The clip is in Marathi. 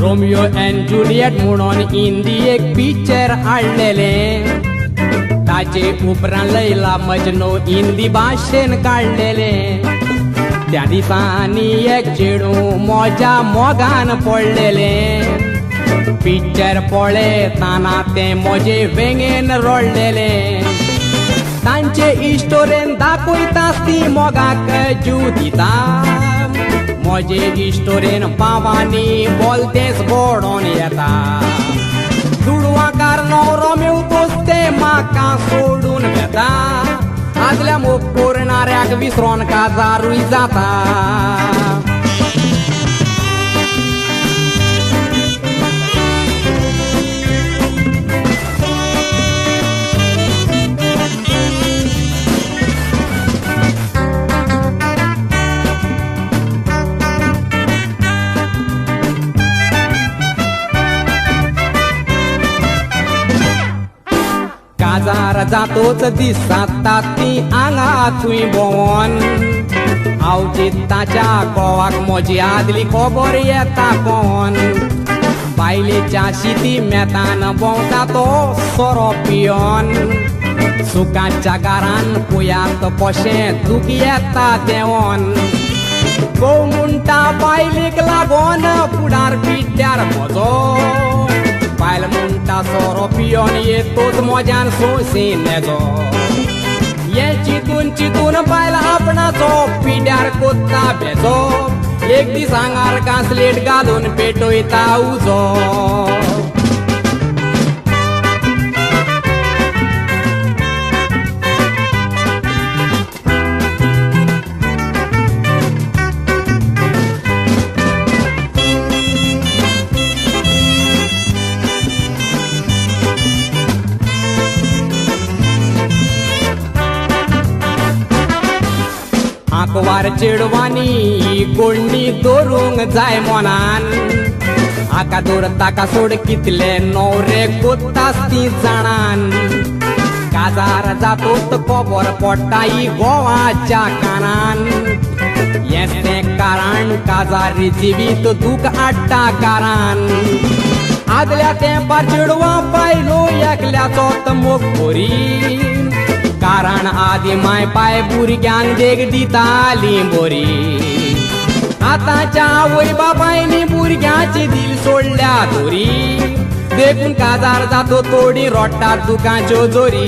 रोमियो अँड जुलियट म्हणून हिंदी एक पिक्चर हाडलेले ताचे उपरांत लैला मजनू हिंदी भाशेन काडलेले त्या दिसांनी एक चेडू मोज्या मोगान पडलेले पिक्चर पळयताना ते मोजे वेंगेन रडलेले तांचे इस्टोरेन दाखयता ती मोगाक जीव दिता मोजे इस्टोरेन पावांनी बोलतेस बोडोन येता दुडवाकार नवरो मेवतोच ते म्हाका सोडून वेता आदल्या मोग करणाऱ्याक विसरोन काजारूय जाता काजार जातोच दिसता ती आंगातूय बोवन हांव चित्ताच्या कोवाक म्हजी आदली खबर येता कोण बायलेच्या शिती मेतान भोंवता तो सोरो पियोन सुखाच्या घरान कुयाक पोशें दूख येता देंवन घोव म्हणटा बायलेक लागोन फुडार पिड्ड्यार म्हजो बायल म्हणटा सोरो पियोन येतोच मोज्यान सोंसीन नेजो हे चिंतून चिंतून बायल आपणाचो पिड्ड्यार कोत्ता बेजो एक दीस आंगार कांसलेट घालून पेटयता उजो आंकवार चेडवानी गोडणी दवरूंक जाय मनान आका दोर ताका सोड कितले न्हवरे कोत्तास ती जाणान काजार जातोत खबर पडटा ही गोवाच्या कानान हेंच तें कारण काजार जिवीत दूख हाडटा कारान आदल्या तेंपार चेडवां पायलो एकल्याचोच मोग बरी कारण आदी माय पाय भुरग्यांक देग दिताली बरी आतांच्या आवय बापायनी भुरग्याची दिल सोडल्या दोरी देखून काजार जातो तोडी रोडटात दुखाच्यो जोरी